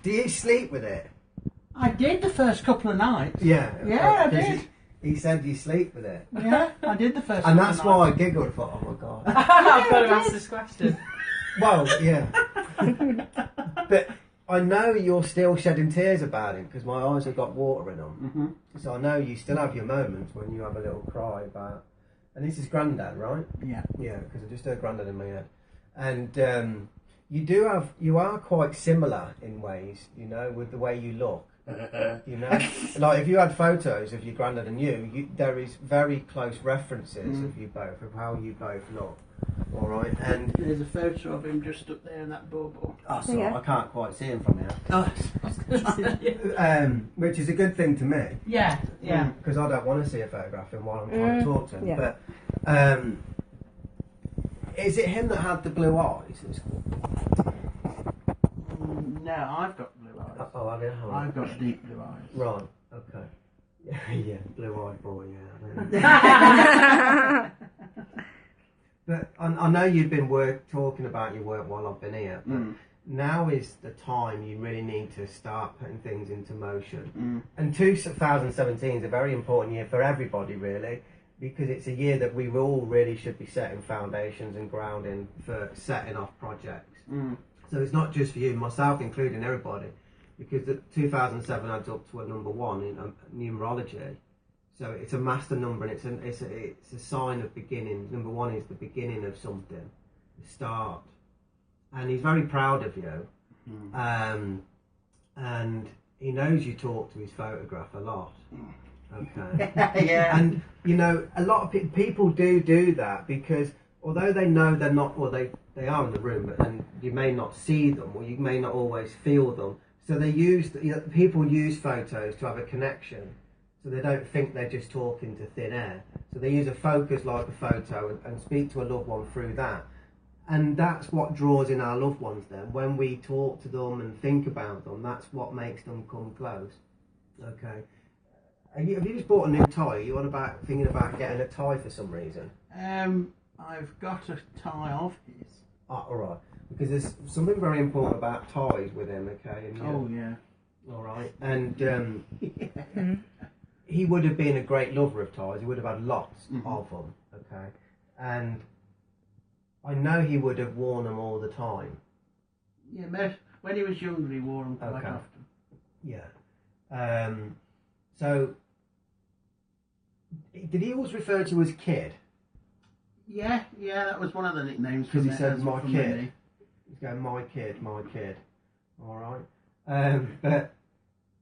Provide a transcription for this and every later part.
Do you sleep with it? I did the first couple of nights. Yeah. Yeah, I did. He said you sleep with it. Yeah, I did the first And couple that's of why I nights. giggled. Thought, oh my god. I've got to ask this question. Well, yeah. But I know you're still shedding tears about it because my eyes have got water in them. So I know you still have your moments when you have a little cry about. And this is Grandad, right? Yeah. Yeah, because I just heard Grandad in my head. And you are quite similar in ways, you know, with the way you look. You know, like if you had photos of your Grandad and you, there is very close references of you both, of how you both look. All right, and There's a photo of him just up there in that bubble. oh, sorry, I can't quite see him from here. Oh, Which is a good thing to me. Yeah. Because I don't want to see a photograph of him while I'm trying to talk to him. Yeah. But is it him that had the blue eyes? no, I've got blue eyes. Oh, have you? I've got deep blue eyes. Right. Okay. Yeah, blue-eyed boy. Yeah. But I know you've been talking about your work while I've been here. But now is the time you really need to start putting things into motion. And 2017 is a very important year for everybody, really, because it's a year that we all really should be setting foundations and grounding for setting off projects. So it's not just for you, myself including everybody, because the 2007 adds up to a number 1 in numerology. So it's a master number, and it's a sign of beginning. Number 1 is the beginning of something, the start. And he's very proud of you. And he knows you talk to his photograph a lot. Okay. Yeah. And you know, a lot of people do that because although they know they're not, or they are in the room, and you may not see them, or you may not always feel them. So people use photos to have a connection. So they don't think they're just talking to thin air. So they use a focus like a photo and speak to a loved one through that. And that's what draws in our loved ones then. When we talk to them and think about them, that's what makes them come close. Okay. Have you just bought a new tie? Are you thinking about getting a tie for some reason? I've got a tie of his. Oh, all right. Because there's something very important about ties with him, okay? And, Oh, yeah. All right. And he would have been a great lover of ties. He would have had lots of them, okay? And I know he would have worn them all the time. Yeah, when he was younger, he wore them quite often. Yeah. So, did he always refer to you as Kid? Yeah, that was one of the nicknames. Because he said, my from kid. me. He's going, my kid. All right.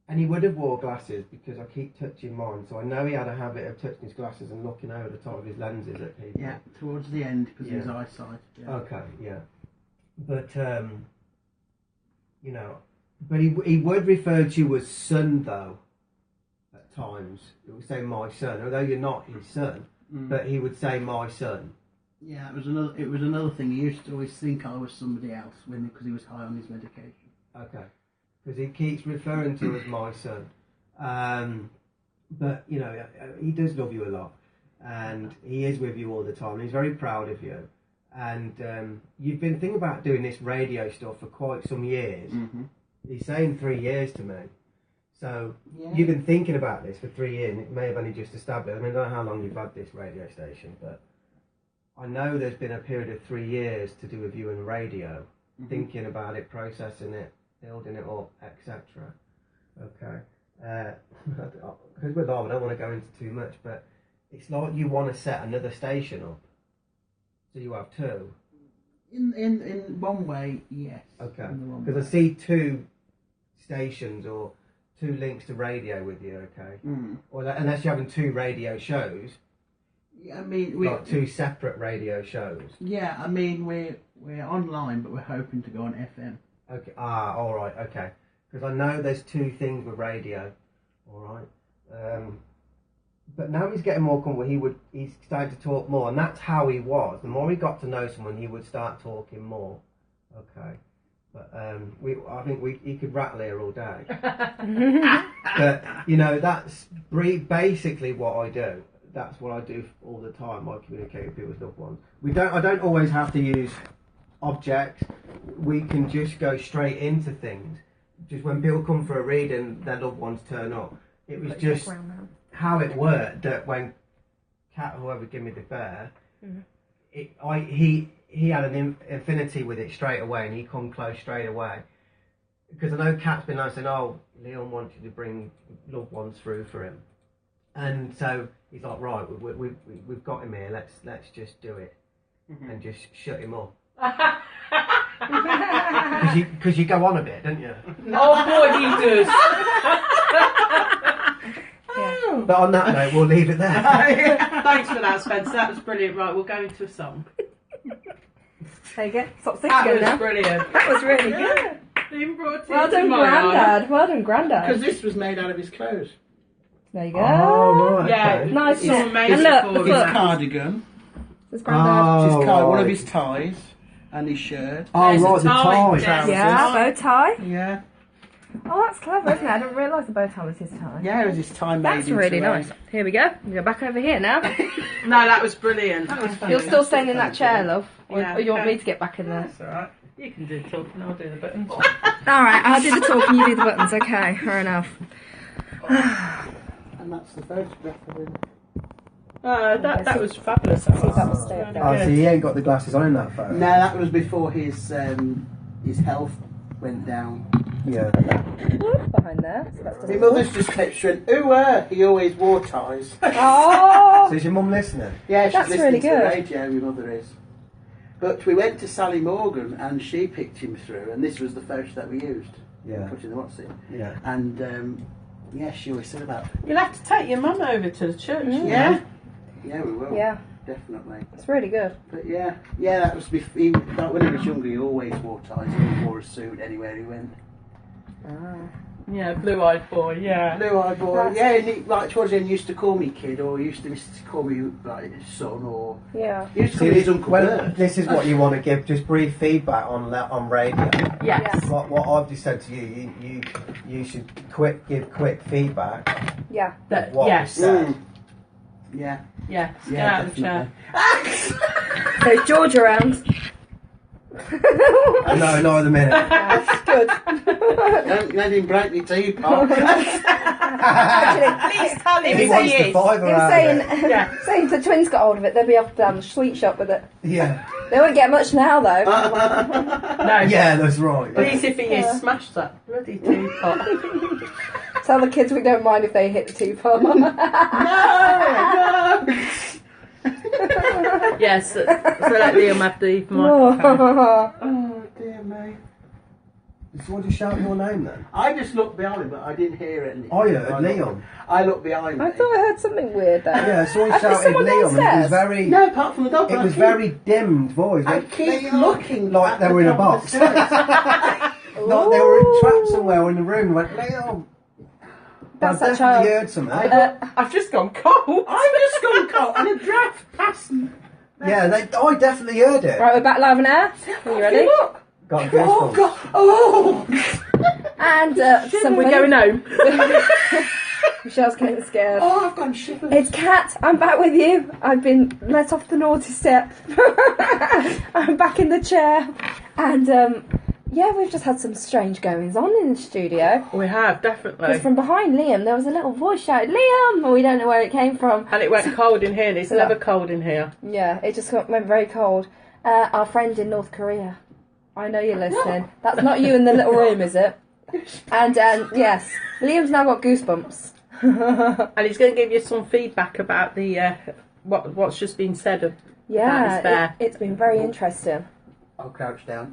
And he would have wore glasses because I keep touching mine. So I know he had a habit of touching his glasses and looking over the top of his lenses at people. Yeah, towards the end because of his eyesight. Yeah. Okay, yeah. But, you know, but he would refer to you as son, though, at times. He would say, my son, although you're not his son, but he would say, my son. Yeah, it was another thing. He used to always think I was somebody else because he was high on his medication. Okay. Because he keeps referring to you as my son. But, you know, he does love you a lot. And he is with you all the time. He's very proud of you. And you've been thinking about doing this radio stuff for quite some years. He's saying 3 years to me. So you've been thinking about this for 3 years, and it may have only just established. I mean, I don't know how long you've had this radio station, but I know there's been a period of 3 years to do with you and radio, thinking about it, processing it, building it up, etc. Okay. Because we're live, I don't want to go into too much, but it's like you want to set another station up. So you have 2. In one way, yes. Okay. Because I see 2 stations or 2 links to radio with you. Okay. Or unless you're having 2 radio shows. Yeah, I mean, like 2 separate radio shows. Yeah, I mean we're online, but we're hoping to go on FM. Okay. Ah, all right. Okay. Because I know there's 2 things with radio. All right. But now he's getting more comfortable. He's starting to talk more, and that's how he was. The more he got to know someone, he would start talking more. Okay. But I think he could rattle here all day. But you know, that's basically what I do. That's what I do all the time. I communicate with people's loved ones. I don't always have to use objects. We can just go straight into things. just when people come for a reading, their loved ones turn up. It was just how it worked that when Cat, whoever gave me the bear, he had an affinity with it straight away, and he come close straight away. Because I know Cat's been like saying, "Oh, Leon wants you to bring loved ones through for him," and so he's like, "Right, we've got him here. Let's just do it and just shut him up." Because you go on a bit, don't you? Oh boy, he does. But on that note, we'll leave it there. Thanks for that, Spencer. That was brilliant. Right, we'll go into a song. There you go. Stop thinking That was now. brilliant. That was really good. Even brought Well done, Grandad. Well done, Grandad. Because this was made out of his clothes. There you go. Oh, right. Yeah, okay. Nice. Someone made And it look, for the him. His foot. cardigan, There's Grandad. his one of right. his ties, and his shirt. Oh, There's right, a the tie. tie. Yeah, bow tie. Yeah. Oh, that's clever, isn't it? I didn't realise the bow tie was his tie. Yeah, it was his tie made That's into really a- nice. Here we go. We go back over here now. No, that was brilliant. You're still staying in that chair, love. Or, Yeah, or you want okay. me to get back in there? That's alright. You can do the talking, I'll do the buttons. Alright, I'll do the talking, you do the buttons. Okay, fair enough. And that's the photograph of him. That was fabulous. See if that will stay up there. Oh, so he ain't got the glasses on in that photo? No, that was before his health went down. Yeah. Wood behind there. So that's My mother's just kept saying, ooh, he always wore ties. Oh! So is your mum listening? Yeah, she's That's listening really to good. the radio, my mother is. But we went to Sally Morgan and she picked him through, and this was the photo that we used. Yeah. Put in the what's it. Yeah. And yeah, she always said about. You'll have to take your mum over to the church. Yeah? Yeah, we will. Yeah, Definitely. it's really good. But yeah, that was before. When he was younger, he always wore ties. He wore a suit anywhere he went. Yeah, blue-eyed boy, yeah. Blue-eyed boy. That's- Yeah, and he, like towards the end, he used to call me kid, or he used to call me like son, or Yeah. he used to call me his Uncle Bert. This is what you want to give, just brief feedback on radio. Yes. What I've just said to you should give quick feedback. Yeah. That, What yes. was said. Yeah, Yes. Get yeah, out of the chair. definitely. So is George around? No, not at the minute. That's good. Don't let him break your teapot. Actually, Please tell him He who wants he the is. fiver he was out saying, of it. Yeah. saying if the twins got hold of it, they'd be off down the sweet shop with it. Yeah. They won't get much now, though. No. Yeah, that's right. Please, if he Yeah. is, smash that bloody teapot. Tell the kids we don't mind if they hit the teapot. Yes, so let Liam have the microphone. Oh dear me. So what did you shout your name then? I just looked behind him, but I didn't hear it. I heard Leon. I looked behind me. I thought I heard something weird there. Yeah, so I Has shouted someone Leon, and it was downstairs? very. No, apart from the dog. It but I was keep- very dimmed voice. I Like, keep Leon, looking like at they the were in a top of box. the Like stairs. they were trapped somewhere in the room. and Went Leon. That's I that child. definitely heard something. I've just gone cold. I've just gone cold and a draft passed. Yeah, I definitely heard it. Right, we're back live on air. Are you ready? Look. Got Oh goosebumps. god. Oh. And We're going home. Michelle's getting scared. Oh, I've gone shivers. It's Kat, I'm back with you. I've been let off the naughty step. I'm back in the chair. And yeah, we've just had some strange goings on in the studio. We have, definitely. Because from behind Liam, there was a little voice shouting, Liam! And we don't know where it came from. And it went cold in here, and it's Yeah. never cold in here. Yeah, it just went very cold. Our friend in North Korea. I know you're listening. That's not you in the little room, is it? And yes, Liam's now got goosebumps. And he's going to give you some feedback about the what's just been said about his Yeah, bear. it's been very interesting. I'll crouch down.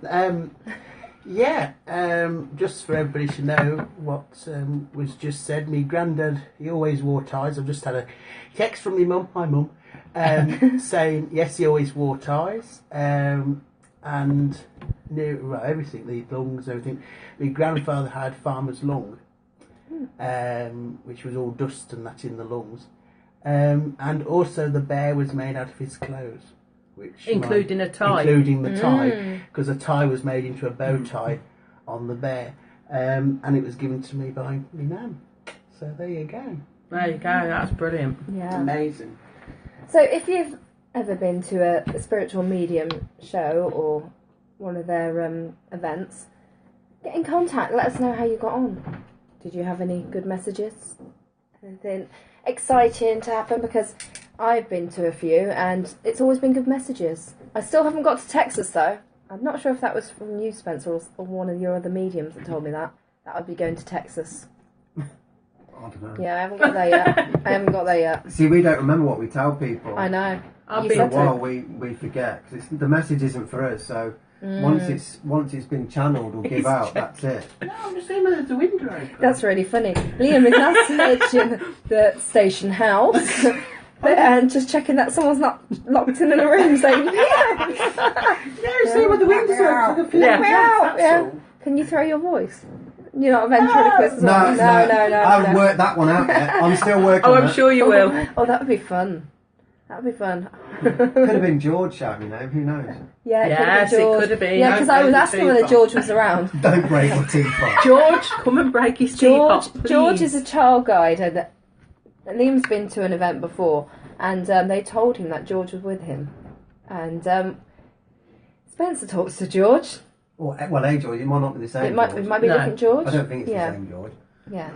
Just for everybody to know what was just said. Me granddad, he always wore ties. I've just had a text from my mum, hi mum, saying yes, he always wore ties, and knew everything, the lungs, everything. My grandfather had farmer's lung, which was all dust and that in the lungs, and also the bear was made out of his clothes. Which Including a tie. Including the tie, because the tie was made into a bow tie on the bear, and it was given to me by my nan. So there you go. There you go, that's brilliant. Yeah. Amazing. So if you've ever been to a spiritual medium show or one of their events, get in contact. Let us know how you got on. Did you have any good messages? Anything exciting to happen? Because I've been to a few and it's always been good messages. I still haven't got to Texas though. I'm not sure if that was from you, Spencer, or one of your other mediums that told me that I'd be going to Texas. I don't know. Yeah, I haven't got there yet. See, we don't remember what we tell people. I know. After a while, we forget because the message isn't for us. So once it's been channeled or give out, that's it. No, I'm just saying whether the window open. That's really funny. Liam is now searching the station house and just checking that someone's not locked in a room saying, yes! No, see where the window's open. Yeah. Can you throw your voice? You're not a ventriloquist. No. I haven't No. worked that one out yet. I'm still working on it. I'm sure you will. Oh, that would be fun. That would be fun. Could have been George shouting, who knows? Yeah, Yes, it could have been. Yeah, because I was asking whether George was around. Don't break the teapot. George, come and break his teapot, please. George is a child guide. And Liam's been to an event before, and they told him that George was with him. And Spencer talks to George. Well, George, it might not be the same. It might be No. different George. I don't think it's the same George. Yeah.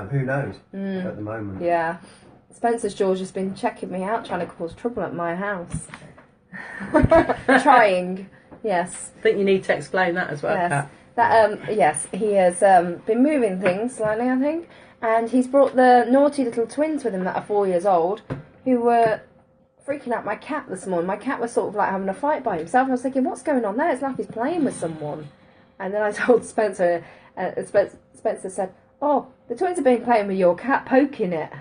Who knows at the moment? Yeah. Spencer's George has been checking me out, trying to cause trouble at my house. Trying. Yes. I think you need to explain that as well, Yes. Kat. Yes, he has been moving things slightly, I think, and he's brought the naughty little twins with him that are 4 years old, who were freaking out my cat this morning. My cat was sort of like having a fight by himself. I was thinking, what's going on there? It's like he's playing with someone. And then I told Spencer, Spencer said, oh, the twins have been playing with your cat, poking it.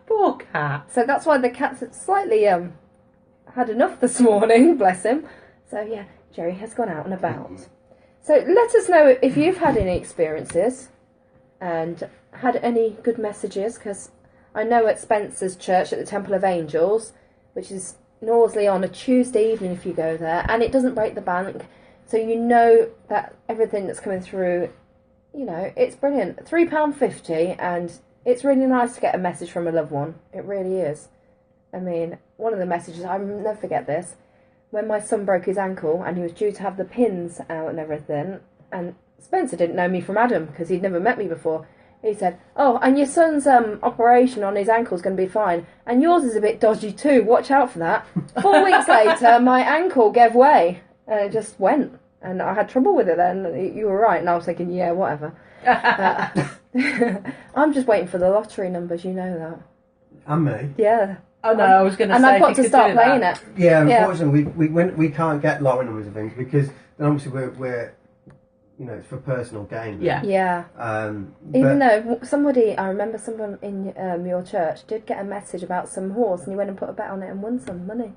Poor cat. So that's why the cat's slightly had enough this morning, bless him. So yeah, Jerry has gone out and about. So let us know if you've had any experiences and had any good messages, because I know at Spencer's church at the Temple of Angels, which is in Allesley on a Tuesday evening if you go there, and it doesn't break the bank, so you know that everything that's coming through, it's brilliant. £3.50, and it's really nice to get a message from a loved one. It really is. I mean, one of the messages, I'll never forget this, when my son broke his ankle and he was due to have the pins out and everything, and Spencer didn't know me from Adam because he'd never met me before. He said, oh, and your son's operation on his ankle's going to be fine, and yours is a bit dodgy too, watch out for that. 4 weeks later, my ankle gave way, and it just went, and I had trouble with it then. You were right, and I was thinking, yeah, whatever. I'm just waiting for the lottery numbers, you know that. And me. Yeah. Oh no, I was going to say. And I've got to you start could do playing that. it. Yeah, unfortunately, we can't get lottery numbers and things because then obviously we're it's for personal gain. Yeah. Yeah. Even though I remember someone in your church did get a message about some horse, and he went and put a bet on it and won some money.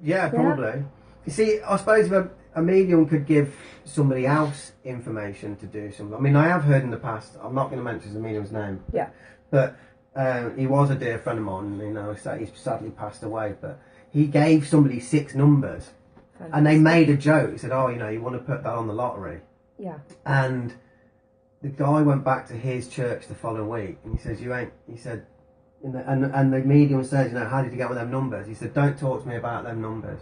Yeah, probably. You see, I suppose if a medium could give somebody else information to do something. I mean, I have heard in the past, I'm not going to mention the medium's name. Yeah. But he was a dear friend of mine, he's sadly passed away, but he gave somebody 6 numbers. Fantastic. And they made a joke. He said, oh, you want to put that on the lottery. Yeah. And the guy went back to his church the following week, and he says, he said, and the medium says, how did you get with them numbers? He said, don't talk to me about them numbers.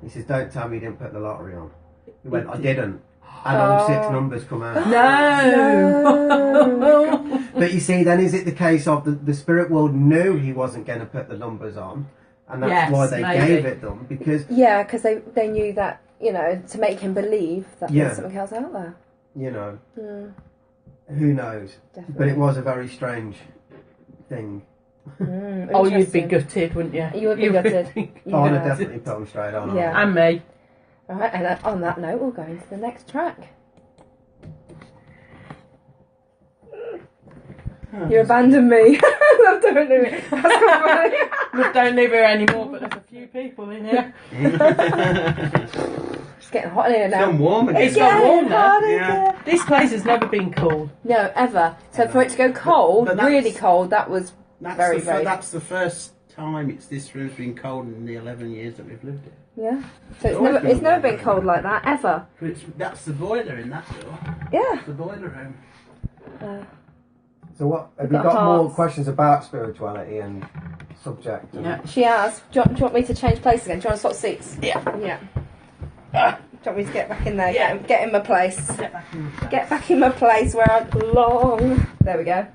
He says, don't tell me you didn't put the lottery on. He went, I didn't. And all 6 numbers come out. No! But you see, then is it the case of the spirit world knew he wasn't going to put the numbers on, and that's why they gave it them, because... Yeah, because they knew that, to make him believe that there's something else out there. Who knows? Definitely. But it was a very strange thing. Oh, you'd be gutted, wouldn't you? You would be gutted. Oh, I'd have definitely put them straight on. Yeah. And me. Alright, and on that note, we'll go into the next track. You abandoned me. Love don't leave me. Love don't live here anymore, but there's a few people in here. It's getting hot in here now. It's gone warm again. It's got warm now. Yeah. This place has never been cold. No, ever. So for it to go cold, But really cold, that was very. That's the first time this room's been cold in the 11 years that we've lived here. Yeah. So it's never been cold like that, ever. That's the boiler in that door. Yeah. The boiler room. So what, have We've you got got more hearts. questions about spirituality and subject? Yeah. She asked, do you want me to change place again? Do you want to swap seats? Yeah. Yeah. Do you want me to get back in there? Yeah. Get in my place. Get back in the place. Get back in my place where I belong. There we go.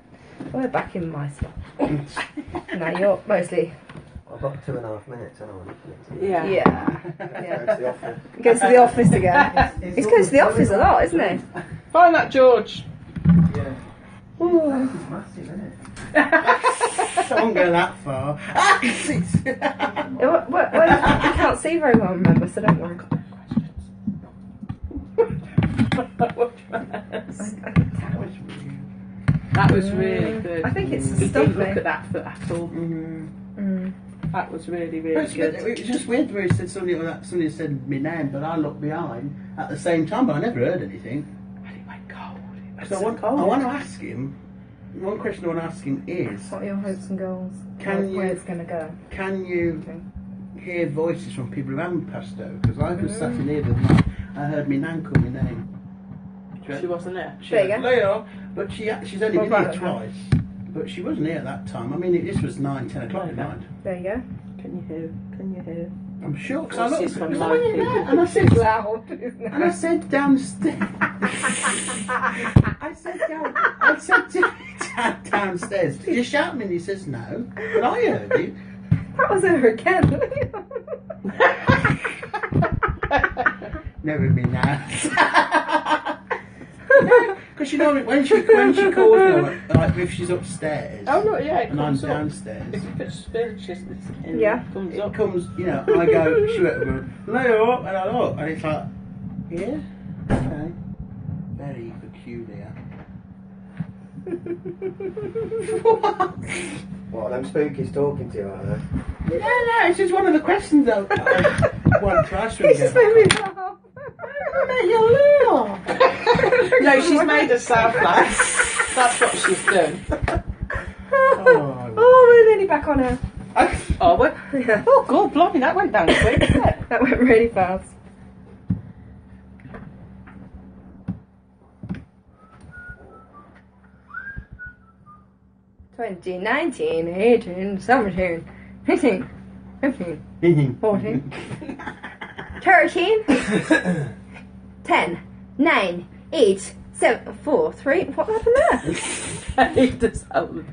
We're back in my spot. Now you're mostly... I've got 2.5 minutes, haven't I? Yeah. Yeah. Go to the office. He goes to the office again. It's He's going to the office a lot, isn't he? Find that George. Yeah. Ooh. It's massive, isn't it? Don't go that far. You can't see very well, remember, so don't worry. That was really good. I think it's We the stuff, didn't look mate. at that at all. That was really, really It good. was just weird where he said somebody said my name, but I looked behind at the same time, but I never heard anything. And it went cold. It went So so I cold. want to ask him. One question I want to ask him is: What are your hopes and goals? Can Where you- it's going to go? can you Okay. hear voices from people who haven't passed out? Because I was sat in here the night, I heard my nan call my name. She wasn't there. There you go. Leo, but she's only Well, been here right, twice. But she wasn't here at that time. I mean, this was 9-10 o'clock at night. There you go. Can you hear? Can you hear? I'm sure, because I Voices looked from at live it, people. and I said, It's loud, isn't it? and I said downstairs. I said downstairs. Did you shout me? And he says no. But I heard you. That was her again. Never been nice. Because you know when she calls me, like if she's upstairs. Oh no, yeah, it And I'm comes up. downstairs. If you put spirituousness in, Yeah. it comes It up. comes, you know, I go, she went, Leo, and I look, and it's like, yeah, okay, very peculiar. What, them spookies talking to you out there? No, it's just one of the questions I want to ask when It you just get made me back. laugh. No, she's made herself laugh. That's what she's done. Oh, we're nearly back on her. Oh, what? Yeah. Oh, God, blimey, that went down quick, didn't it? That went really fast. 2019, 18, 17, 18, 15, 14, 13, 10, 9, 8, 7, 4, 3. What happened there? It does hold.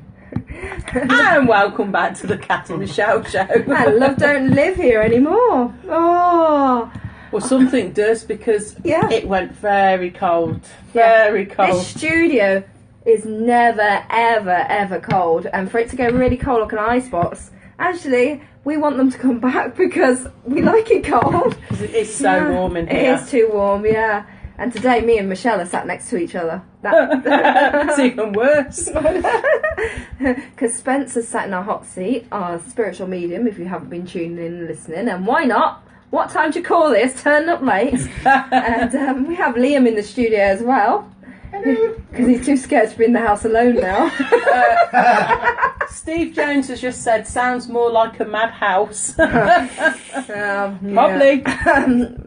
And welcome back to the Cat in the Shell Show. And love don't live here anymore. Oh, Well, something does because Yeah. it went very cold. Yeah. Very cold. this studio is never, ever, ever cold. And for it to go really cold like an icebox, actually, we want them to come back because we like it cold. 'Cause it is so Yeah. warm in It here. is too warm, yeah. And today, me and Michelle are sat next to each other. It's even worse. Because Spencer's sat in our hot seat, our spiritual medium, if you haven't been tuning in and listening. And why not? What time do you call this? Turn up late. And we have Liam in the studio as well. Because he's too scared to be in the house alone now. Steve Jones has just said, sounds more like a madhouse. Yeah. Probably.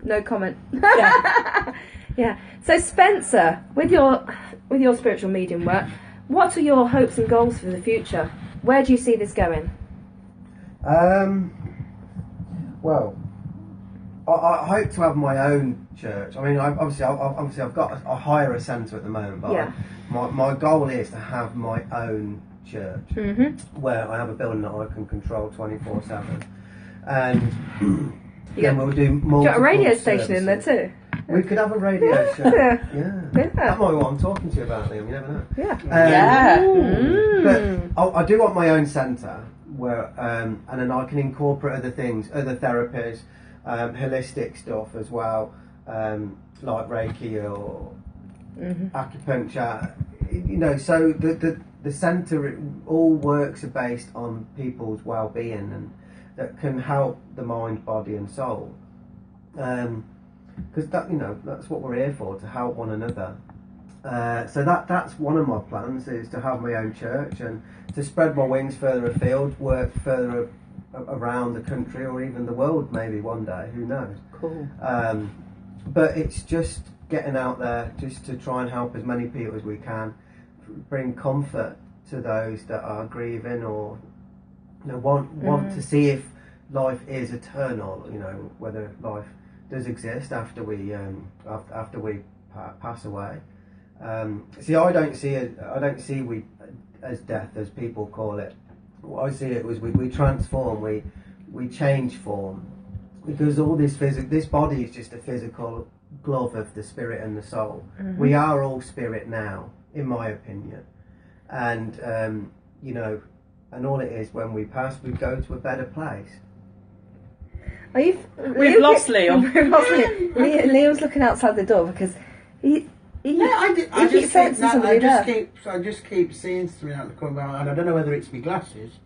No comment. Yeah. Yeah. So Spencer, with your spiritual medium work, what are your hopes and goals for the future? Where do you see this going? Well, I hope to have my own church. I mean, obviously I've got I hire a centre at the moment, but Yeah. my goal is to have my own church where I have a building that I can control 24/7, and then we'll do multiple You got a radio station in there services. too. We could have a radio show. Yeah. Yeah. Yeah. That might be what I'm talking to you about, Liam. You never know. Yeah. Yeah. But I do want my own centre where, and then I can incorporate other things, other therapies, holistic stuff as well, like Reiki or acupuncture. You know, so the centre, it all works are based on people's well-being and that can help the mind, body, and soul. Because that's what we're here for, to help one another. So that's one of my plans, is to have my own church and to spread my wings further afield, work further around the country or even the world maybe one day, who knows. Cool. But it's just getting out there just to try and help as many people as we can, bring comfort to those that are grieving or want to see if life is eternal, whether life does exist after we pass away. See, I don't see we as death, as people call it. What I see it was we transform, we change form, because all this body is just a physical glove of the spirit and the soul. We are all spirit now, in my opinion, and and all it is, when we pass, we go to a better place. We've lost Liam. We've lost Liam. Liam's looking outside the door because he keeps sensing somebody there. I just keep seeing something out the corner, and I don't know whether it's my glasses.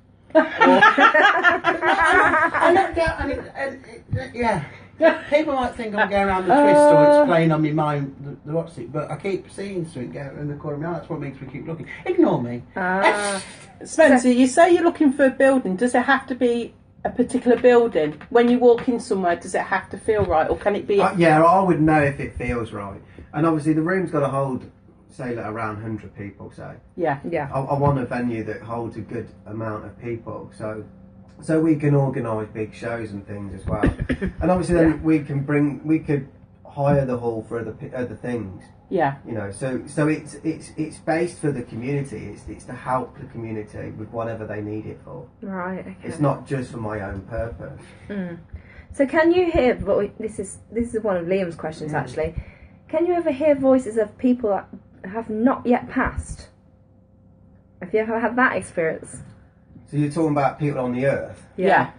People might think I'm going around the twist or it's playing on my mind, the what's it, but I keep seeing something go in the corner of my eye. That's what makes me keep looking. Ignore me. Spencer, you say you're looking for a building. Does it have to be a particular building? When you walk in somewhere, does it have to feel right, or can it be... yeah, I would know if it feels right. And obviously the room's got to hold, say, like around 100 people, say. Yeah. I want a venue that holds a good amount of people, so we can organise big shows and things as well. And obviously then we could hire the hall for other things. Yeah. So it's based for the community. It's to help the community with whatever they need it for. Right. Okay. It's not just for my own purpose. So can you hear? This is one of Liam's questions actually. Can you ever hear voices of people that have not yet passed? Have you ever had that experience? So you're talking about people on the earth? Yeah.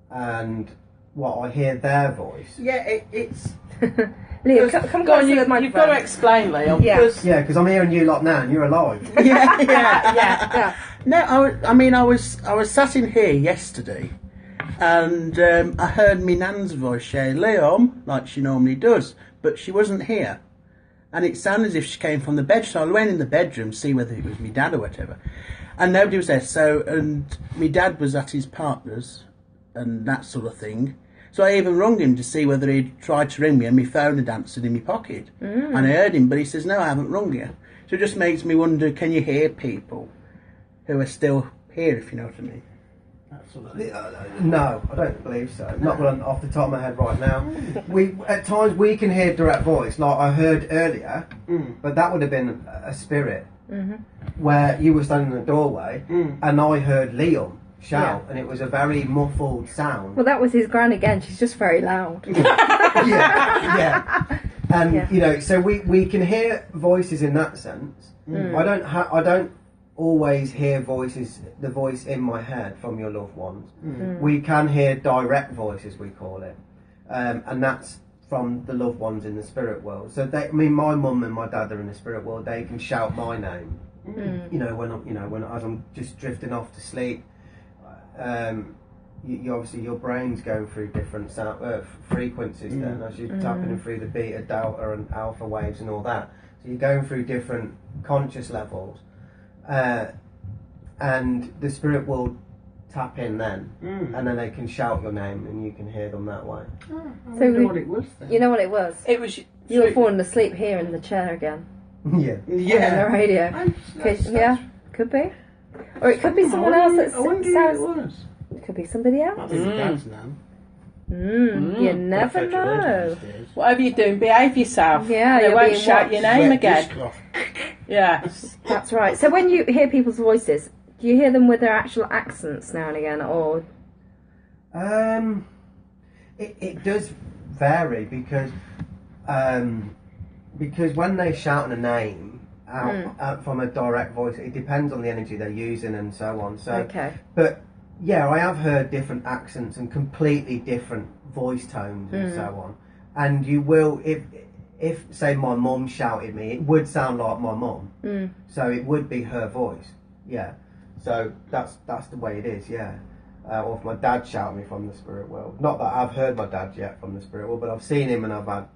And what, I hear their voice? Yeah, it's... Liam, come Go on, you've got to explain, Liam. Yeah, because I'm hearing you lot now and you're alive. Yeah. No, I was sat in here yesterday, and I heard my nan's voice say Liam, like she normally does, but she wasn't here, and it sounded as if she came from the bed. So I went in the bedroom to see whether it was my dad or whatever, and nobody was there. So, and my dad was at his partner's and that sort of thing. So I even rung him to see whether he'd tried to ring me, and my phone had answered in my pocket. And I heard him, but he says, no, I haven't rung you. So it just makes me wonder, can you hear people who are still here, if you know what I mean? That sort of thing. No, I don't believe so. Not off the top of my head right now. At times we can hear direct voice, like I heard earlier, but that would have been a spirit, where you were standing in the doorway, and I heard Liam shout, and it was a very muffled sound. Well, that was his gran again. She's just very loud. And so we can hear voices in that sense. I don't always hear the voice in my head from your loved ones. We can hear direct voices, we call it, and that's from the loved ones in the spirit world. So my mum and my dad are in the spirit world. They can shout my name. When as I'm just drifting off to sleep. You obviously your brain's going through different frequencies then, as you're tapping through the beta, delta and alpha waves and all that. So you're going through different conscious levels, and the spirit will tap in then, and then they can shout your name and you can hear them that way. So you know what it was then? You know what it was? It was... You were falling asleep here in the chair again. Yeah. On the radio. Could be. Or it could be someone else that sounds... It could be somebody else. Dad's nan. You never know. Whatever you're doing, behave yourself. Yeah, they you're won't being shout your name again. Yeah. That's right. So when you hear people's voices, do you hear them with their actual accents now and again, or? It does vary because when they shout a name out from a direct voice, it depends on the energy they're using and so on. So, okay. But yeah, I have heard different accents and completely different voice tones and so on. And you will, if say my mum shouted me, it would sound like my mum. So it would be her voice. Yeah. So that's the way it is. Yeah. Or if my dad shouted me from the spirit world. Not that I've heard my dad yet from the spirit world, but I've seen him and I've had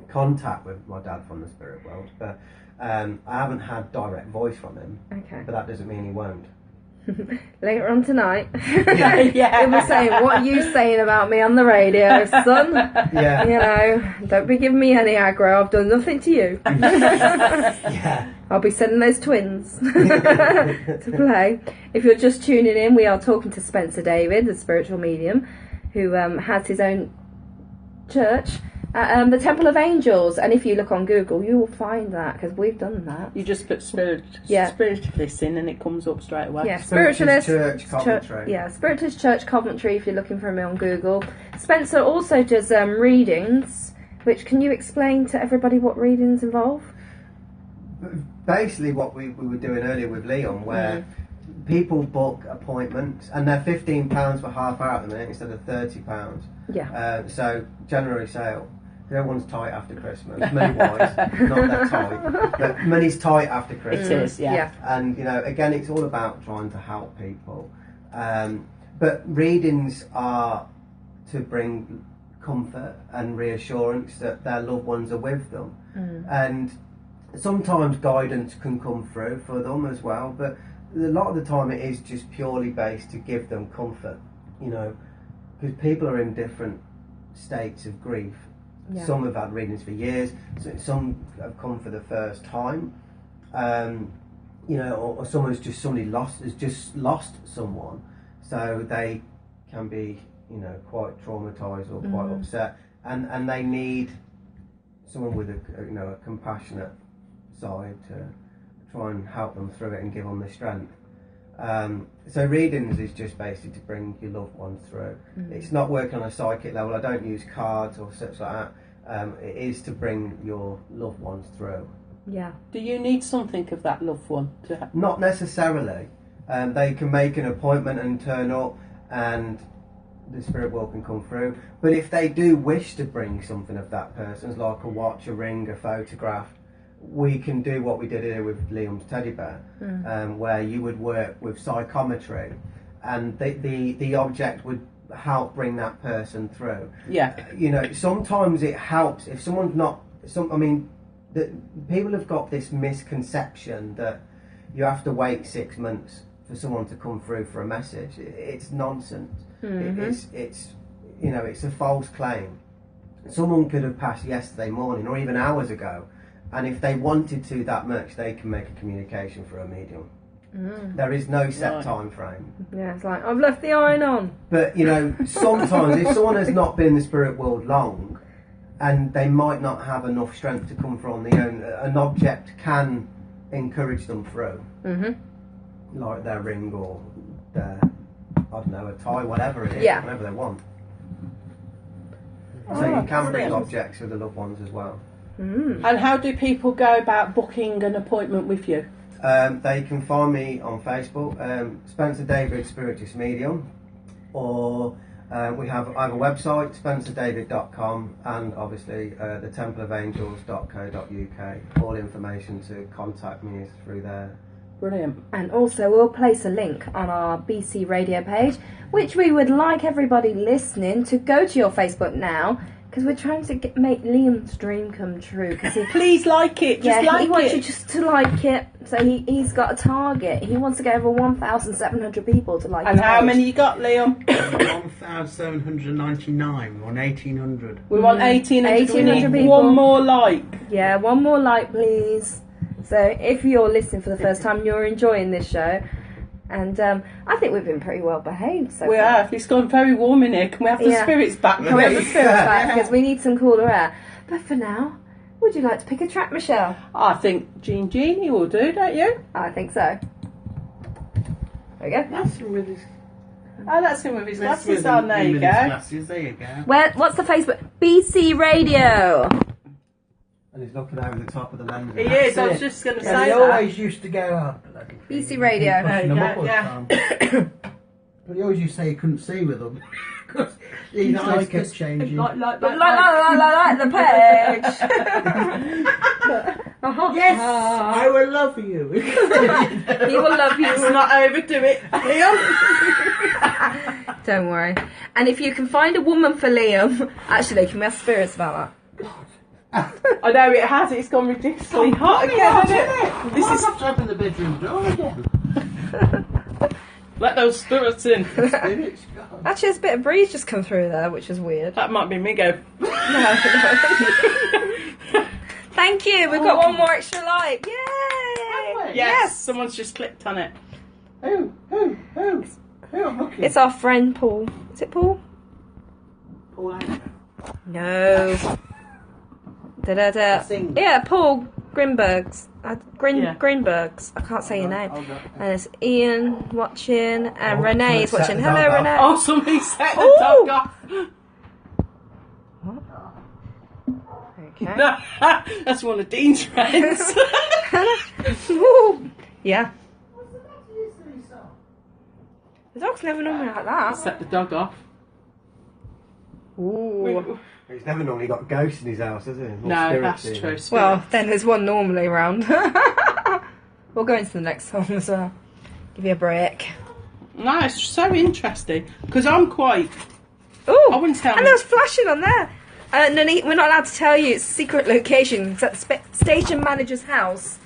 contact with my dad from the spirit world. But I haven't had direct voice from him. Okay. But that doesn't mean he won't. Later on tonight, Yeah. he'll be saying, "What are you saying about me on the radio, son? Yeah. Don't be giving me any aggro. I've done nothing to you." Yeah. I'll be sending those twins to play. If you're just tuning in, we are talking to Spencer David, the spiritual medium, who has his own church at the Temple of Angels, and if you look on Google, you will find that because we've done that. You just put spiritualist in, and it comes up straight away. Yeah, Spiritualist Church Coventry. Spiritualist Church Coventry. If you're looking for me on Google, Spencer also does readings. Which can you explain to everybody what readings involve? Basically, what we were doing earlier with Liam, where people book appointments, and they're £15 for half hour at the minute instead of £30. Yeah. So January sale. Everyone's tight after Christmas. Money-wise, not that tight, but money's tight after Christmas. It is, yeah. And again, it's all about trying to help people. But readings are to bring comfort and reassurance that their loved ones are with them, and sometimes guidance can come through for them as well. But a lot of the time, it is just purely based to give them comfort. Because people are in different states of grief. Yeah. Some have had readings for years, some have come for the first time, or someone's just lost someone, so they can be, quite traumatised or quite upset, and they need someone with a compassionate side to try and help them through it and give them the strength. So readings is just basically to bring your loved ones through. It's not working on a psychic level. I don't use cards or such like that. It is to bring your loved ones through. Yeah. Do you need something of that loved one to have? Not necessarily. They can make an appointment and turn up, and the spirit world can come through. But if they do wish to bring something of that person's, like a watch, a ring, a photograph, we can do what we did here with Liam's teddy bear, where you would work with psychometry, and the object would help bring that person through. Yeah. Sometimes it helps if someone's not. People have got this misconception that you have to wait 6 months for someone to come through for a message. It's nonsense. It's a false claim. Someone could have passed yesterday morning or even hours ago, and if they wanted to that much, they can make a communication for a medium. There is no set time frame. Yeah, it's like, I've left the iron on. But sometimes if someone has not been in the spirit world long, and they might not have enough strength to come through on their own, an object can encourage them through. Like their ring or their, a tie, whatever it is, whatever they want. So you can bring objects with the loved ones as well. And how do people go about booking an appointment with you? They can find me on Facebook, Spencer David Spiritus Medium, or I have a website, spencerdavid.com, and obviously the templeofangels.co.uk. All information to contact me is through there. Brilliant. And also we'll place a link on our BC radio page, which we would like everybody listening to go to your Facebook now, because we're trying to make Liam's dream come true. Please like it. Just like it. He wants you just to like it. So he's got a target. He wants to get over 1,700 people to like it. And how many you got, Liam? 1,799. We want 1,800. We want 1,800. We need people. One more like. Yeah, one more like, please. So if you're listening for the first time, you're enjoying this show. And I think we've been pretty well behaved so far. We have. It's gone very warm in here. Can we have the spirits back, please? Can we have the spirits back? Because we need some cooler air. But for now, would you like to pick a track, Michelle? I think Genie will do, don't you? I think so. There we go. That's him with his... Oh, that's him with his glasses on. There you go. There you go. What's the Facebook? BC Radio. And he's looking over the top of the lens. He is. I was just going to say that. He always used to go, bloody BC Radio. There you go, yeah. But he always used to say he couldn't see with them. Because his eyes kept changing. Like the page. Yes, I will love you. He will love you. Let's not overdo it, Liam. Don't worry. And if you can find a woman for Liam, actually, can we have spirits about that? I know it has. It's gone ridiculously hot again, hasn't it? This is have to open the bedroom door again. Let those spirits in. Spirits, God. Actually, there's a bit of breeze just come through there, which is weird. That might be me go. No. Thank you. We've got one more extra light. Yay! Yes. Someone's just clicked on it. Who? I'm looking. It's our friend Paul. Is it Paul? Paul Anka. No. Da-da-da. Sing. Yeah, Paul Grinbergs. Yeah. Grinbergs. I can't say your name. And there's Ian watching, and Renee's set watching. the Hello, dog off. Renee. Oh, somebody set the Ooh. dog off. Okay. That's one of Dean's friends. Ooh. Yeah. The dog's never normally like that. Set the dog off. Ooh. He's never normally got ghosts in his house, has he? Or No, spirits that's in true. it. Well, then there's one normally around. We'll go into the next song as well. Give you a break. No, it's so interesting because I'm quite. Ooh. I wouldn't tell And me. there was flashing on there. Nani, we're not allowed to tell you. It's a secret location. It's at the station manager's house.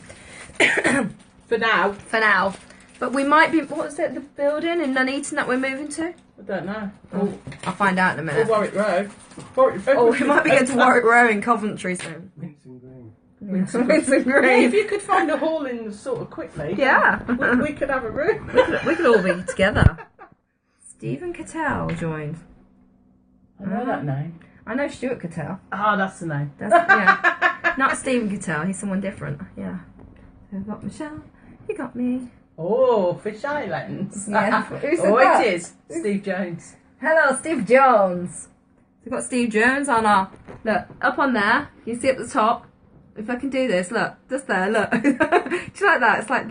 For now. For now. But we might be... What was it? The building in Nuneaton that we're moving to? I don't know. Oh, I'll find out in a Or minute. Warwick Road. Warwick Road. Oh, we might be going to Warwick Row in Coventry soon. Vincent Green. Winson Yeah, if Green. you could find a hall in sort of quickly, Yeah. we could have a room. We could all be together. Stephen Cattell joined. I know that name. I know Stuart Cattell. Ah, that's the name. That's, yeah. Not Stephen Cattell, he's someone different. Yeah. So I've got Michelle, you got me. Oh, Fish Islands. Yeah. Who said Oh, that? it is. Steve Jones. Hello, Steve Jones. We've got Steve Jones on our... Look, up on there. You see at the top? If I can do this, look. Just there, look. Just like that. It's like...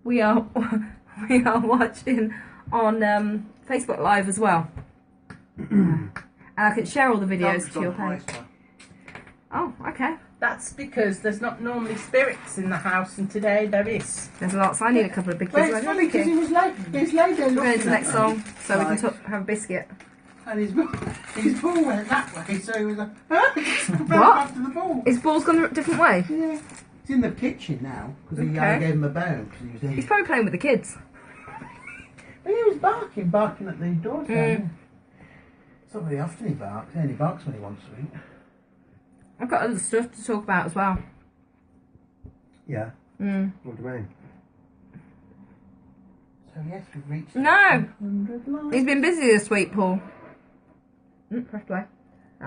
We are watching on Facebook Live as well. And I can share all the videos to your page. Oh, okay. That's because there's not normally spirits in the house, and today there is. There's lots. I need a couple of big Well, kids. it's funny because he was laid there We're going looking to the next at song me. so we Right. can have a biscuit. And his ball went that way, so he was like, What? after the ball. His ball's gone a different way. Yeah. It's in the kitchen now, because Okay. I gave him a bone, because he was He's there. probably playing with the kids. But he was barking at the doors down there. It's not very often he barks, he only barks when he wants to eat. I've got other stuff to talk about as well. Yeah. Mm. What do you mean? So yes, we've reached No! 100 likes. He's been busy this week, Paul. Press play. Oh,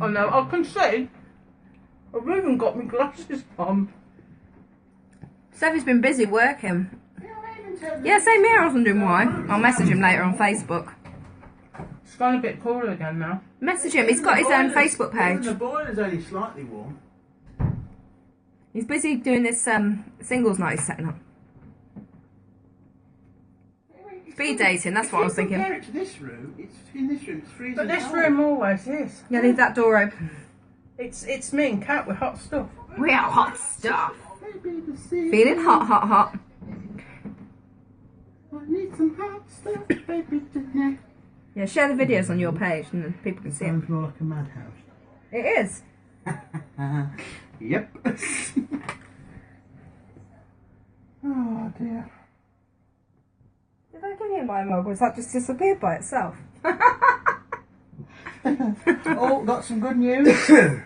Oh no, I can see. I've even got my glasses on. Stevie's been busy working. Yeah, same here. I was wondering why. I'll message him later on Facebook. It's gone a bit cooler again now. Message him. He's got his own Facebook Even page. the boiler's only slightly warm. He's busy doing this singles night he's setting up. Speed dating, that's what I was thinking. Compare it to this room, in this room, it's freezing. But this cold. room always is. Yeah, leave that door open. It's me and Kat with hot stuff. We are hot stuff. Baby, the sea. Feeling hot, hot, hot. I need some hot stuff, baby, tonight. Yeah, share the videos on your page and then people can see it. Sounds more like a madhouse. It is. Yep. Oh dear. Did I give you my mug or has that just disappeared by itself? Oh, got some good news.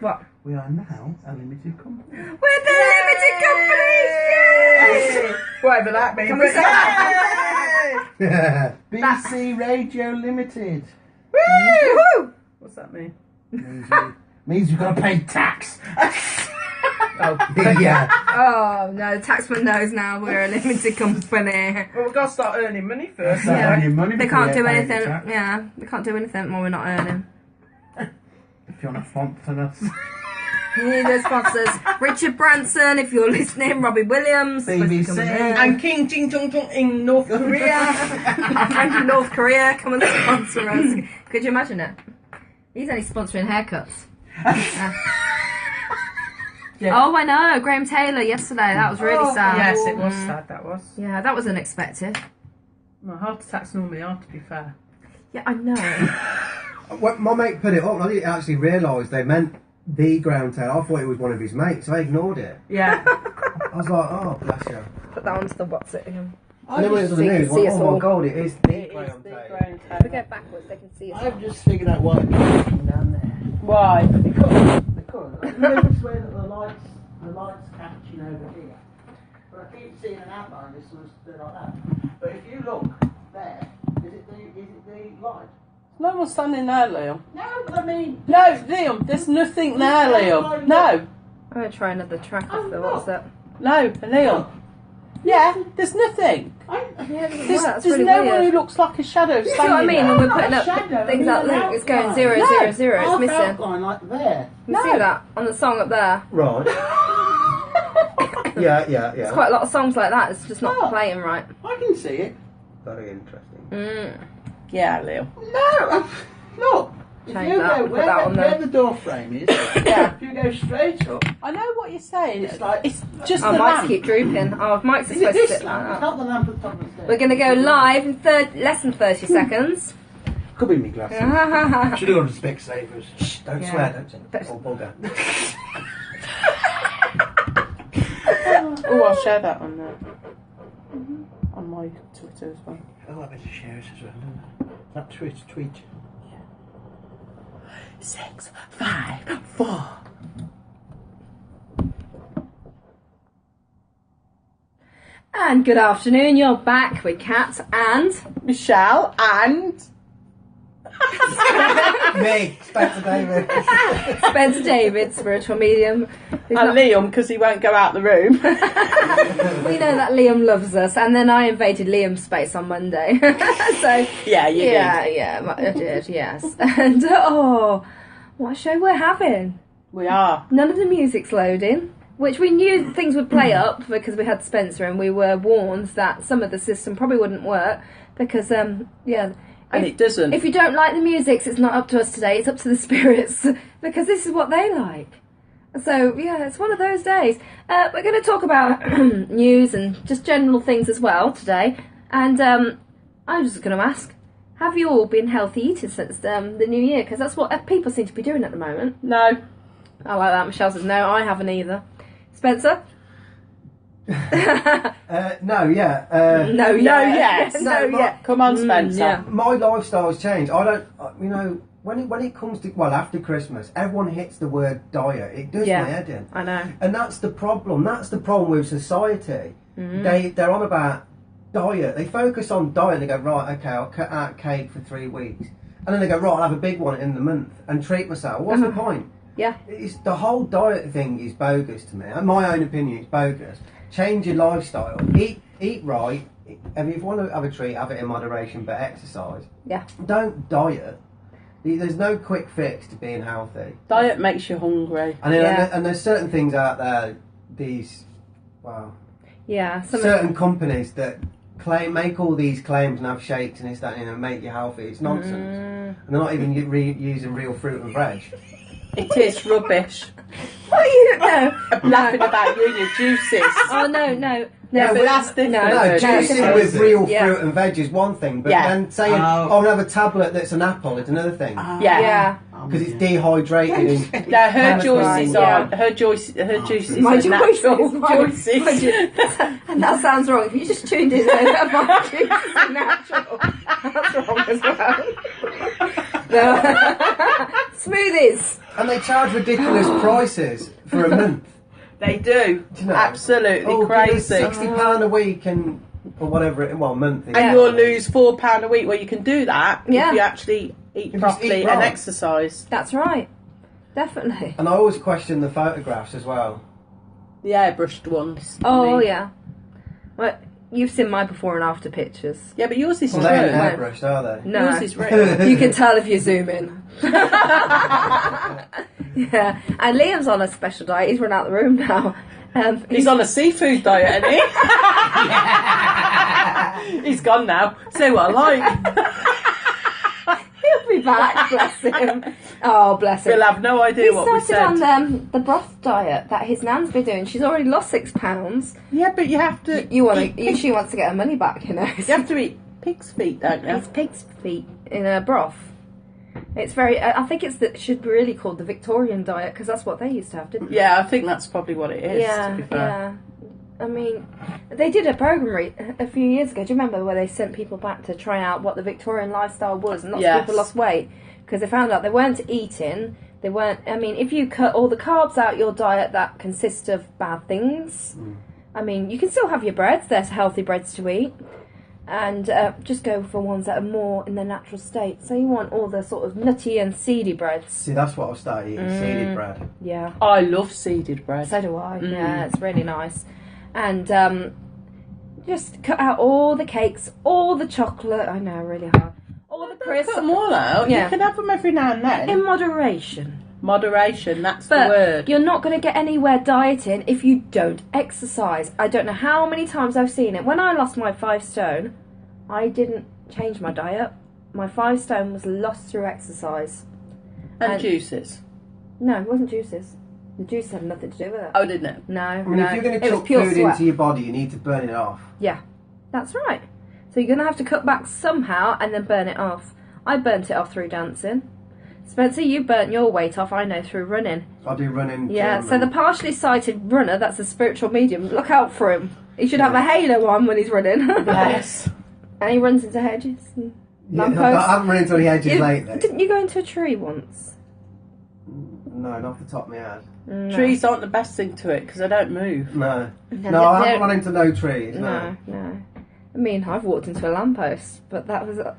What? We are now a limited company. We're the limited company! Yay! Whatever that means. Can we say that? BC Radio Limited. Woo! What's that mean? Means you've got to pay tax. Yeah. Oh no, the taxman knows now we're a limited company. Well, we've got to start earning money first. Start haven't earning money They before can't you do pay the anything. tax. Yeah, they can't do anything while we're not earning. If you want to sponsor us. We need those sponsors. Richard Branson, if you're listening. Robbie Williams. BBC. Come on in. And King Jing Jong Jong in North Korea. Our friend from North Korea, come and sponsor us. Could you imagine it? He's only sponsoring haircuts. Yeah. Oh, I know. Graham Taylor yesterday. That was really sad. Yes, it was sad, that was. Yeah, that was unexpected. My heart attacks normally are, to be fair. Yeah, I know. When my mate put it up, I didn't actually realise they meant the ground tail. I thought it was one of his mates, so I ignored it. Yeah. I was like, oh, bless you. Put that onto the what's it again. And then when it was on the so you news, can see us oh all. my god, it is the It is ground the tail. ground If we tail. go backwards, they can see us. I've just figured out why it's looking down there. Why? Because you know this way that the lights catching over here. But I keep seeing an outline just sort of like that. But if you look there, Is it the light? No one's standing there, Liam. No, I mean... No, Liam, there's nothing there, Liam. No. I'm going to try another track of the WhatsApp. No, Liam. Yeah, there's nothing. There's really no weird. one who looks like a shadow You see what I standing mean? there. When we're putting up things like link, it's going 0, 0, 0. It's missing. Outline like there. You see that on the song up there? Right. yeah. There's quite a lot of songs like that. It's just not playing right. I can see it. Very interesting. Yeah, Liam. No, look. If Change you that go and put that on where there. the door frame is, if you go straight up, I know what you're saying. It's like- it's just Oh, the Mike's lamp. keep drooping. Oh, Mike's is it supposed to this sit lamp? like It's that. not the lamp at the top of the stairs. We're going to go live in less than 30 seconds. Could be me glasses. Oh, Should have gone to Specsavers. Shh, don't Yeah. swear, don't say it. Oh, bugger. Oh, I'll share that on on my Twitter as well. Oh, I better share it as well, don't I? That tweet. 6, 5, 4. And good afternoon. You're back with Kat and... Michelle and Me, Spencer David. Spencer David, spiritual medium. who's and not- Liam because he won't go out the room. We know that Liam loves us, and then I invaded Liam's space on Monday. So Yeah, you yeah, I did, yes. And what a show we're having! We are. None of the music's loading, which we knew things would play up because we had Spencer, and we were warned that some of the system probably wouldn't work because And it doesn't. If you don't like the music, it's not up to us today, it's up to the spirits, because this is what they like. So, yeah, it's one of those days. We're going to talk about news and just general things as well today. And I'm just going to ask, have you all been healthy eaters since the new year? Because that's what people seem to be doing at the moment. No. I like that. Michelle says, no, I haven't either. Spencer? No, yeah. No, No, yes. No, yeah. Come on, Spencer. yeah. My lifestyle's changed. I don't, when it comes to, after Christmas, everyone hits the word diet. It does Yeah. my head in. I know. And that's the problem. That's the problem with society. They're on about diet. They focus on diet and they go, right, okay, I'll cut out cake for 3 weeks. And then they go, right, I'll have a big one in the month and treat myself. What's the point? Yeah. The whole diet thing is bogus to me. In my own opinion, it's bogus. Change your lifestyle. Eat right. If you want to have a treat, have it in moderation, but exercise. Yeah. Don't diet. There's no quick fix to being healthy. Diet makes you hungry. And, Yeah. and there's certain things out there, Yeah. certain companies that make all these claims and have shakes and this, that, and make you healthy. It's nonsense. And they're not even using real fruit and veg. It is rubbish. What you know? I'm laughing about you and your juices. Oh no. Yeah, but that's different. No, No, juicing with real Yeah. fruit and veg is one thing, but Yeah. then saying, I'm going to have a tablet that's an apple is another thing. Yeah. Because it's dehydrated. No, her Chemicals. juices Yeah. are her juices My are natural juices. juices. And that sounds wrong. If you just tuned in there, my juices are natural. That's wrong as well. No. Smoothies. And they charge ridiculous prices for a month. They do. Do you know? Absolutely give us crazy. £60 a week and or whatever a month. Is. And you'll lose £4 a week. Well, you can do that Yeah. if you actually eat you properly eat right. and exercise. That's right. Definitely. And I always question the photographs as well. The airbrushed ones. I Oh mean. yeah. Well, you've seen my before and after pictures. Yeah, but yours is Well, they ain't real. airbrushed, are they? No. Yours is real. You can tell if you zoom in. Yeah. And Liam's on a special diet. He's run out the room now. He's on a seafood diet, isn't he? He's gone now. Say what I like. He'll be back, bless him. Oh, bless him. We'll have no idea He what we started said. on the broth diet that his nan's been doing. She's already lost 6 pounds. Yeah, but you have to. She wants to get her money back, you know. You have to eat pig's feet, don't you? It's pig's feet in a broth. It's very. I think it should be really called the Victorian diet because that's what they used to have, didn't they? Yeah, I think that's probably what it is. Yeah, to be fair. yeah. I mean, they did a program a few years ago. Do you remember where they sent people back to try out what the Victorian lifestyle was, and lots of people lost weight because they found out they weren't eating. They weren't. I mean, if you cut all the carbs out your diet that consist of bad things, I mean, you can still have your breads. There's healthy breads to eat. And just go for ones that are more in their natural state. So you want all the sort of nutty and seedy breads. See, that's what I'll start eating, seeded bread. Yeah. I love seeded bread. So do I. Yeah, it's really nice. And just cut out all the cakes, all the chocolate. I know, really hard. All the crisps. Cut them all out. Yeah. You can have them every now and then. In moderation. Moderation, that's the But word. you're not going to get anywhere dieting if you don't exercise. I don't know how many times I've seen it. When I lost my 5 stone, I didn't change my diet. My 5 stone was lost through exercise. And juices. No, it wasn't juices. The juice had nothing to do with it. Oh, didn't it? No, I mean, no. if you're going to It was chuck pure food sweat. into your body, you need to burn it off. Yeah, that's right. So you're going to have to cut back somehow and then burn it off. I burnt it off through dancing. Spencer, you burnt your weight off, I know, through running. I do running. Yeah, gym so the and- partially sighted runner, that's a spiritual medium. Look out for him. He should have a halo on when he's running. Yes. And he runs into hedges and Yeah, lampposts. I haven't run into any edges lately. Didn't you go into a tree once? No, not off the top of my head. No. Trees aren't the best thing to it because they don't move. No. No, No, I they're- haven't run into no trees. No, no. I mean, I've walked into a lamppost, but that was I've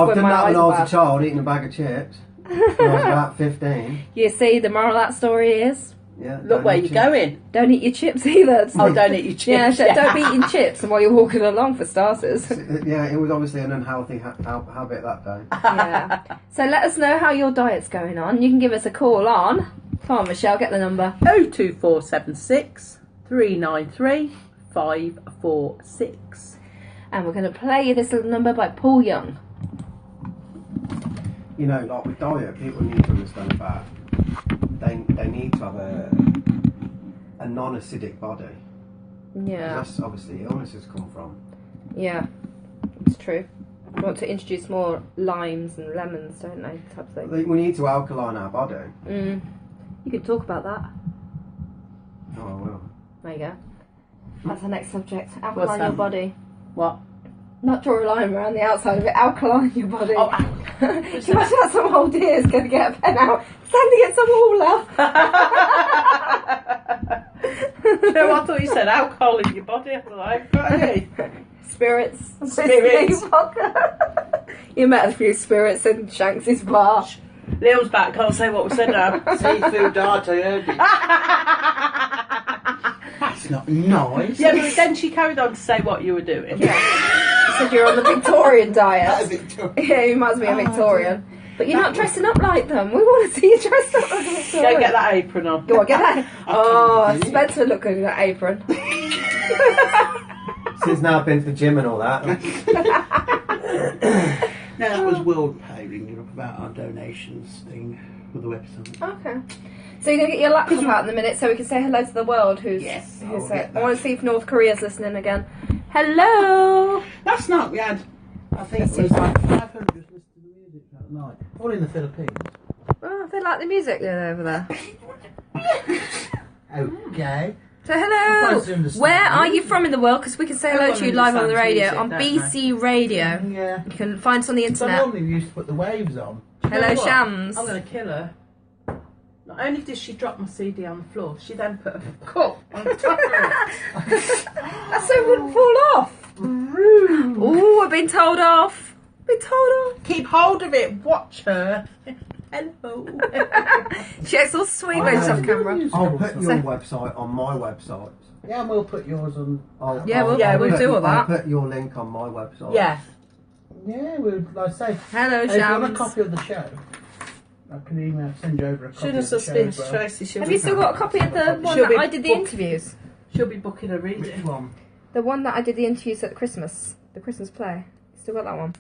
when done my that eyes when I were was a bad. child, eating a bag of chips. When I was about 15. You see, the moral of that story is, Yeah. Look don't where eat you're chips. going. don't eat your chips either. Oh, don't eat your chips. Yeah, don't be eating chips while you're walking along, for starters. Yeah, it was obviously an unhealthy habit that day. Yeah. So let us know how your diet's going on. You can give us a call on... Come on, Michelle, get the number. 02476 393 546. And we're going to play this little number by Paul Young. You know, like with diet, people need to understand about they need to have a non-acidic body. 'Cause Yeah. that's obviously illnesses come from. Yeah. It's true. We want to introduce more limes and lemons, don't they? Type of thing. We need to alkaline our body. You could talk about that. Oh, I will. There you go. That's the next subject. What's Alkaline your that? body. What? Not draw a line around the outside of it. Alkaline your body. Oh, Can you imagine that some old dear's going to get a pen out? It's time to get some All No, I thought you said alcohol in your body. I was like, hey. Spirits. Spirits. Vodka. You met a few spirits in Shanks's bar. Leo's back, can't say what we said now. Seafood diet, I heard you. That's not nice. Yeah, but then she carried on to say what you were doing. Yeah. You said you're on the Victorian diet. Victorian. Yeah, you might be a Victorian. But you're not dressing up like them. We want to see you dressed up like a Victorian. Go get that apron on. Go on, get that. Oh, Spencer look good in that apron. Since now I've been to the gym and all that. No, that was World Pay ringing up about our donations thing for the website. Okay. So you're going to get your laptop out in a minute so we can say hello to the world who's... Yes, who's I'll get I want to see if North Korea's listening again. Hello! Last night we had, I think it was like 500 listeners to the music that night. All in the Philippines. Oh, they like the music over there. Okay. So I hello! don't understand. Where are you from in the world? Because we can say hello Everyone to you live on the radio understands on music, BC Radio. Yeah. You can find us on the So I internet. normally used to put the waves on. Hello, You know what? Shams. I'm going to kill her. Not only did she drop my CD on the floor, she then put a cup on top of it. That's so it wouldn't fall off. Ooh, I've been told off. Been told off. Keep hold of it. Watch her. Hello. She acts all sweet when she's off camera. I'll put your So- website on my website. Yeah, and we'll put yours on. Yeah, we'll put- do all that. I'll put your link on my website. Yeah. Yeah, we'll, like I say. Hello, If you want a Shams. copy of the show, I can send you over a copy Should have of the show sustained as well. Tracy. She'll Have be, you still got a copy of the one She'll that be I did the booked. interviews? she'll be booking a Which reading. one? The one that I did the interviews at Christmas. The Christmas play. Still got that one.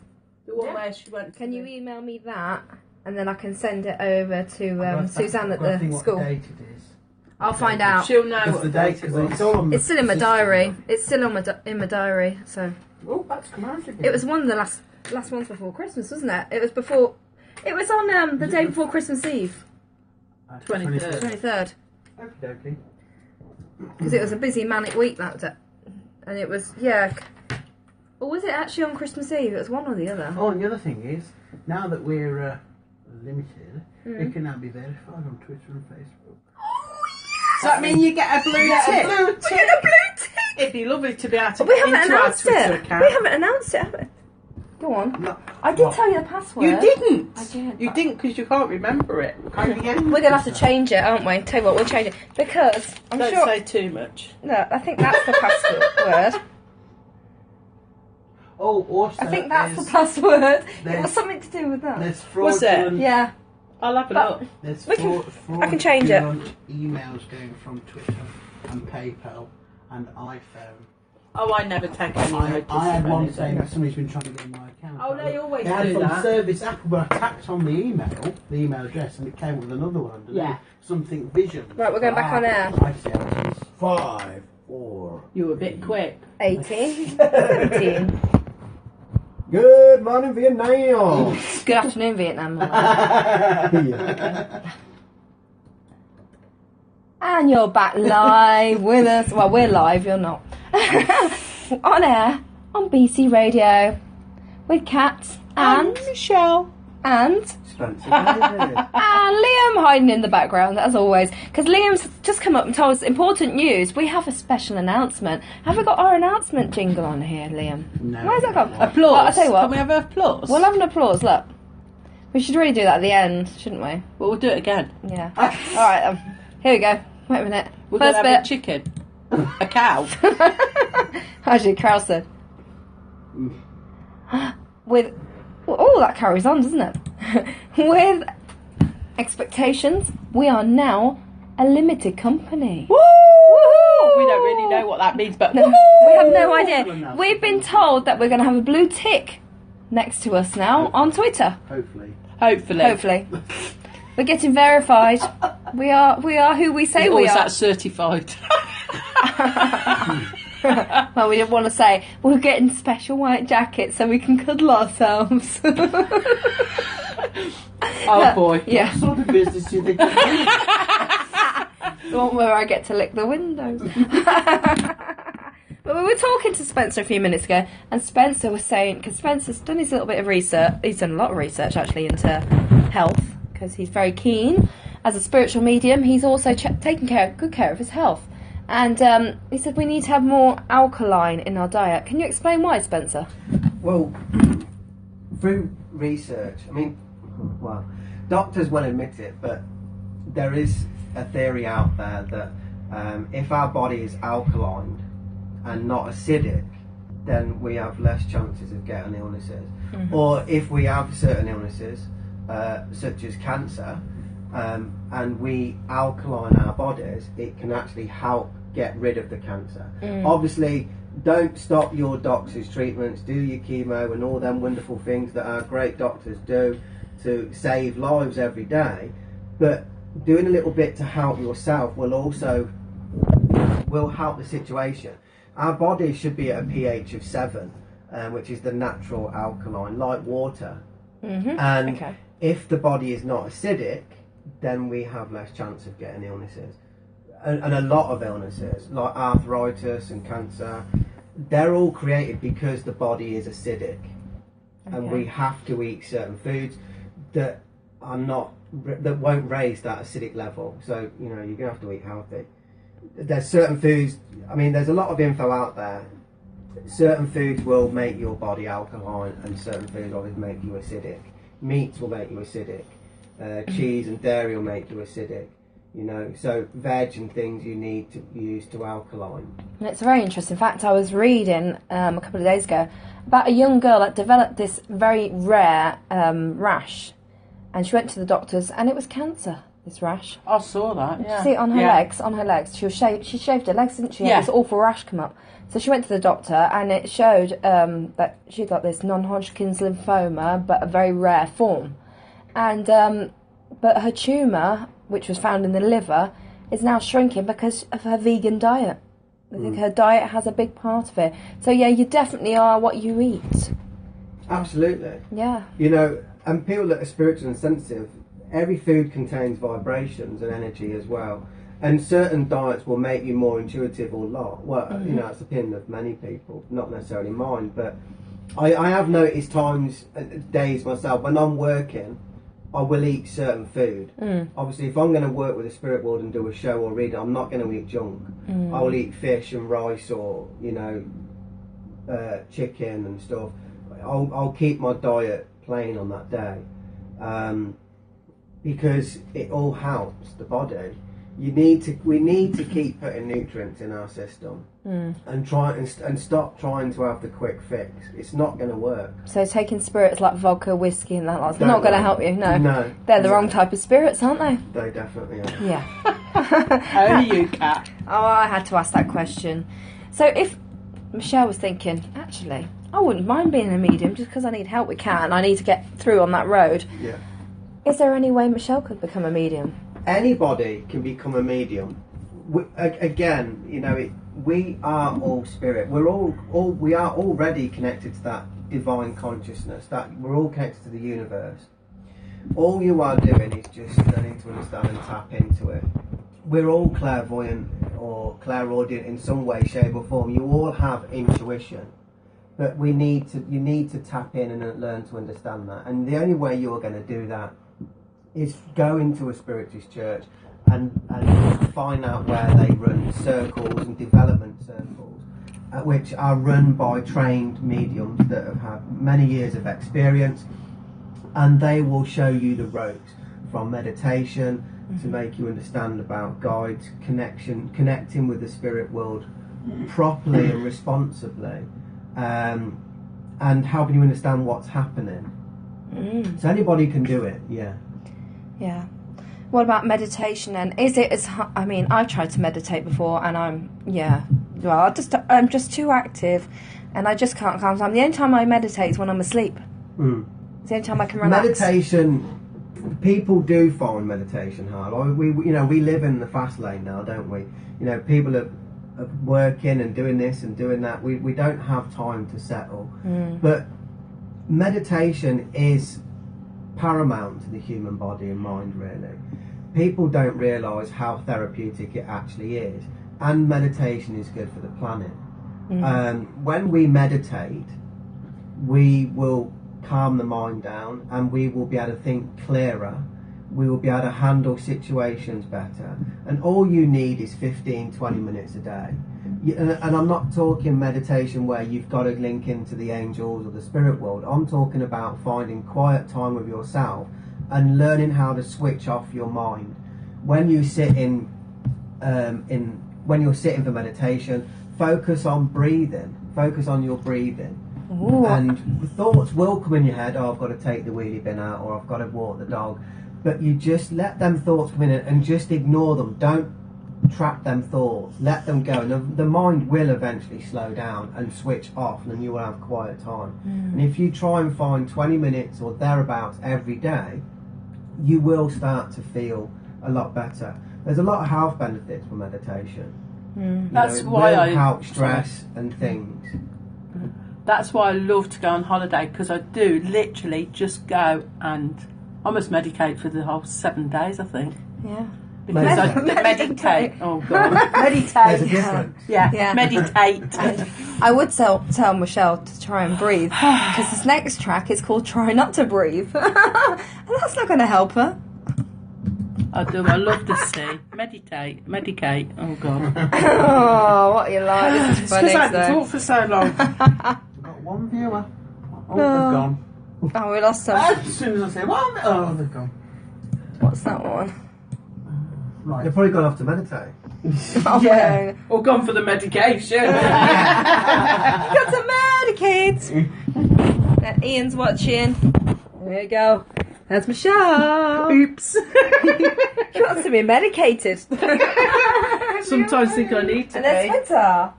The one where she went. Can you email me that? And then I can send it over to I've got- Suzanne I've at got to think the what school. date it is. I'll find out. She'll know Because what the date, because it's all on the It's still in my system. diary. It's still on in my diary. So Oh, that's commanded. it was one of the last ones before Christmas, wasn't it? It was before. It was on the day before Christmas Eve, 23rd. 23rd, Okie dokie. because it was a busy manic week that day, and it was Or was it actually on Christmas Eve? It was one or the other. Oh, and the other thing is, now that we're limited, we can now be verified on Twitter and Facebook. Does that mean you get a blue tick? We get a blue tick. It'd be lovely to be able to We get haven't into our announced Twitter it. account. We haven't announced it, have we? Go on. No. I did What? tell you the password. You didn't. I did. You didn't because you can't remember it. We're We're going to have to change it, aren't we? Tell you what, we'll change it. Because I'm Don't sure... say too much. No, I think that's the password. Oh, also, I think that's the password. It there's- was something to do with that. There's Was it? fraudulent. Yeah. I'll have a But- look. There's We can- I can change it. fraudulent emails going from Twitter and PayPal and iPhone. Oh, I never take any notice. I had of one anything. saying that somebody's been trying to get in my account. Oh, they always It had do from that. Service Apple, but I tapped on the email address, and it came with another one underneath. Yeah. Something Vision. Right, we're going back on air. I see how it is. 5, 4. You were a bit quick. 18. 17. Good morning, Vietnam. Good afternoon, Vietnam. Yeah. And you're back live with us. Well, we're live, you're not. On air, on BC Radio, with Kat and Michelle. and Spencer David. Liam hiding in the background, as always. Because Liam's just come up and told us important news. We have a special announcement. Have we got our announcement jingle on here, Liam? No. Where's that gone? Applause. Well, I'll tell you what. Can we have applause? We'll have an applause, look. We should really do that at the end, shouldn't we? Well, we'll do it again. Yeah. Alright, here we go. Wait a minute. We're going First to have bit. a chicken. A cow. Actually, Carol said. With. Oh, that carries on, doesn't it? With expectations, we are now a limited company. Woo! Woohoo! We don't really know what that means, but No, woo! we have no idea. We've been told that we're going to have a blue tick next to us now on Twitter. Hopefully. Hopefully. Hopefully. We're getting verified. We are who we say Or we is are. that certified? Well, we didn't want to say we're getting special white jackets so we can cuddle ourselves. Oh boy. Yeah, What sort of business do you think you're doing? the one where I get to lick the windows. But we were talking to Spencer a few minutes ago, and Spencer was saying, because Spencer's done his little bit of research, he's done a lot of research actually into health, because he's very keen. As a spiritual medium, he's also taking good care of his health. And he said we need to have more alkaline in our diet. Can you explain why, Spencer? Well, through research, I mean, well, doctors won't admit it, but there is a theory out there that if our body is alkaline and not acidic, then we have less chances of getting illnesses. Mm-hmm. Or if we have certain illnesses, such as cancer, and we alkaline our bodies, it can actually help get rid of the cancer. Obviously, don't stop your doctor's treatments, do your chemo and all them wonderful things that our great doctors do to save lives every day, but doing a little bit to help yourself will help the situation. Our body should be at a pH of 7, which is the natural alkaline, like water. And Okay. if the body is not acidic, then we have less chance of getting illnesses. And a lot of illnesses, like arthritis and cancer, they're all created because the body is acidic. And we have to eat certain foods that won't raise that acidic level. So, you're going to have to eat healthy. There's certain foods, I mean, there's a lot of info out there. Certain foods will make your body alkaline, and certain foods will make you acidic. Meats will make you acidic. Cheese and dairy will make you acidic. So veg and things you need to use to alkaline. And it's a very interesting fact. I was reading a couple of days ago about a young girl that developed this very rare rash, and she went to the doctors, and it was cancer. This rash. I saw that. Yeah. See it on her Yeah. legs. On her legs, she shaved her legs, didn't she? Yeah. Had this awful rash come up. So she went to the doctor, and it showed that she got this non-Hodgkin's lymphoma, but a very rare form. And but her tumour, which was found in the liver, is now shrinking because of her vegan diet. I think her diet has a big part of it. So yeah, you definitely are what you eat. Absolutely. Yeah. And people that are spiritual and sensitive, every food contains vibrations and energy as well. And certain diets will make you more intuitive or not. Well, it's the opinion of many people, not necessarily mine. But I have noticed days myself when I'm working I will eat certain food. Obviously, if I'm going to work with the spirit world and do a show or read, I'm not going to eat junk. I will eat fish and rice, or chicken and stuff. I'll keep my diet plain on that day, because it all helps the body. We need to keep putting nutrients in our system, and try and stop trying to have the quick fix. It's not going to work. So taking spirits like vodka, whiskey, and that's not going to help you. No, they're the wrong type of spirits, aren't they? They definitely are. Yeah. Only you, Kat. Oh, I had to ask that question. So if Michelle was thinking, actually, I wouldn't mind being a medium just because I need help with Kat and I need to get through on that road. Yeah. Is there any way Michelle could become a medium? Anybody can become a medium. We are all spirit. We are already connected to that divine consciousness. That we're all connected to the universe. All you are doing is just learning to understand and tap into it. We're all clairvoyant or clairaudient in some way, shape, or form. You all have intuition, but you need to tap in and learn to understand that. And the only way you're going to do that is go into a spiritist church and find out where they run circles and development circles, which are run by trained mediums that have had many years of experience, and they will show you the ropes from meditation to make you understand about guides, connecting with the spirit world properly and responsibly, and helping you understand what's happening. So anybody can do it. Yeah. What about meditation then? Is it as... I mean, I've tried to meditate before and I'm just too active and I just can't calm down. The only time I meditate is when I'm asleep. It's the only time I can relax. Meditation, people do find meditation hard. We live in the fast lane now, don't we? People are working and doing this and doing that. We don't have time to settle. But meditation is paramount to the human body and mind, really. People don't realise how therapeutic it actually is, and meditation is good for the planet. When we meditate, we will calm the mind down and we will be able to think clearer, we will be able to handle situations better, and all you need is 15-20 minutes a day. And I'm not talking meditation where you've got to link into the angels or the spirit world. I'm talking about finding quiet time with yourself and learning how to switch off your mind. When you sit when you're sitting for meditation, focus on breathing. Focus on your breathing. Ooh. And thoughts will come in your head. Oh, I've got to take the wheelie bin out, or I've got to walk the dog. But you just let them thoughts come in and just ignore them. Don't trap them thoughts, let them go, and the mind will eventually slow down and switch off, and you will have quiet time. And if you try and find 20 minutes or thereabouts every day, you will start to feel a lot better. There's a lot of health benefits from meditation. That's why I help stress and things. That's why I love to go on holiday, because I do literally just go and almost medicate for the whole 7 days, I think. Yeah. Because I meditate. Oh God, meditate. There's a difference. Yeah. Meditate. I would tell Michelle to try and breathe, because this next track is called "Try Not to Breathe," and that's not going to help her. I do. I love to see. Medicate. Oh God. Oh, what you like? This is funny. Because I had to talk for so long. We've got one viewer. Oh, they've gone. Oh, we lost some. As soon as I say one, they've gone. What's that one? Right. They've probably gone off to meditate. Oh, Yeah. Or gone for the medication. Got to medicate. Ian's watching. There you go. That's Michelle. Oops. She wants to be medicated. Sometimes think I need to And then be. Spencer. I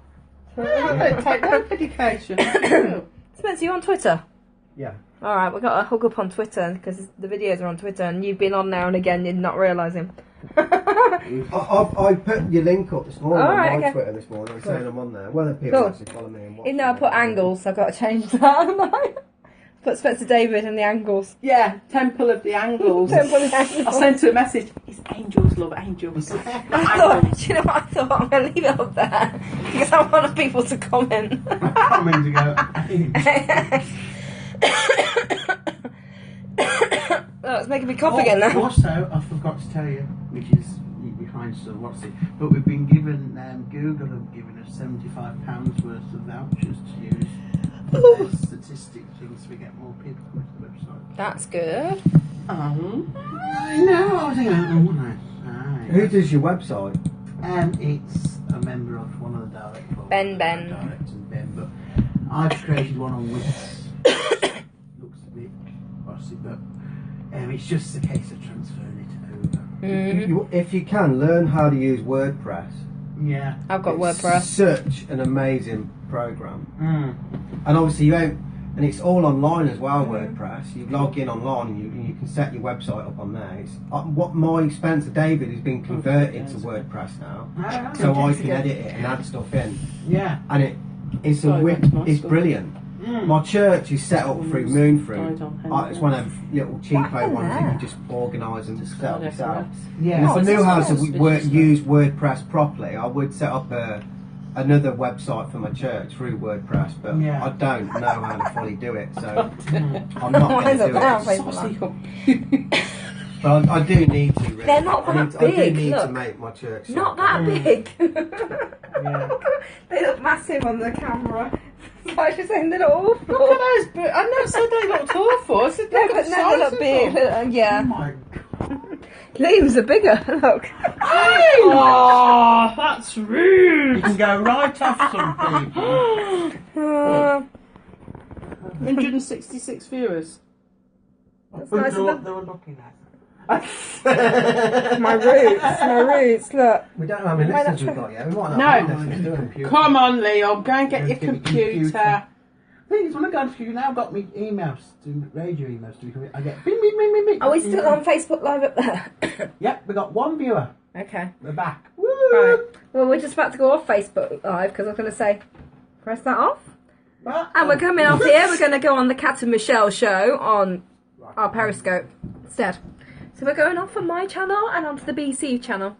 don't take no medication. Spencer, you on Twitter? Yeah. Alright, we've got to hook up on Twitter, because the videos are on Twitter and you've been on now and again, you're not realising. I put your link up this morning on Alright, my okay. Twitter this morning. I'm saying I'm on there. Whether people Cool. actually follow me and watch. Even though I put angles, so I've got to change that. Put Spencer David and the angles. Yeah, Temple of the Angles. Temple of the Angles. I sent her a message. It's angels, love angels. I thought, do you know what I thought? I'm going to leave it up there because I want people to comment. Coming to go. Oh, it's making me cough again now. Also, I forgot to tell you, which is behind so what's it? But we've been given Google have given us £75 worth of vouchers to use for their statistic things. We get more people coming to the website. That's good. I know. I was thinking, wouldn't I? Who does your website? It's a member of one of the directors. Ben. Directors, Ben. But I've created one on Wix. Looks a bit bossy, but it's just a case of transferring it over. If you can, learn how to use WordPress. Yeah. I've got It's WordPress. such an amazing program. And obviously you don't, and it's all online as well. WordPress. You log in online and you can set your website up on there. It's, what my Spencer David has been converted to WordPress now, so I can edit it and add stuff in. Yeah. And it's brilliant. My church is set up through Moonfruit. It's one of them little cheapo ones that you just organise and just set up yourself. Yeah. And if I knew how to nice. use WordPress properly, I would set up another website for my church through WordPress, but I don't know how to fully do it, so I'm not going to do it. But I do need to. Really. They're not that big. I do need Look. to make my church. Not that big. Yeah. They look massive on the camera. It's like she's saying they look awful. Look at those, but I never said they looked awful. I said No, but now they look big. Oh Yeah. my God. Liam's are bigger. Look. Oh, that's rude. You can go right off some people. 166 viewers. That's nice of them. They were looking at. My roots, look. We don't know how many listeners we've got yet. We might not No. have any listeners, do we? Come on, Leo, go and get your Go get your computer. computer. Thing is, when I go to you now, got me emails, radio emails. I get bing, bing, bing, bing, bing. Are we still on Facebook Live up there? Yep, we got one viewer. Okay. We're back. Woo! Right. Well, we're just about to go off Facebook Live because I was going to say, press that off. And we're coming off here. We're going to go on the Cat and Michelle show on our Periscope instead. So we're going off on my channel and onto the BC channel.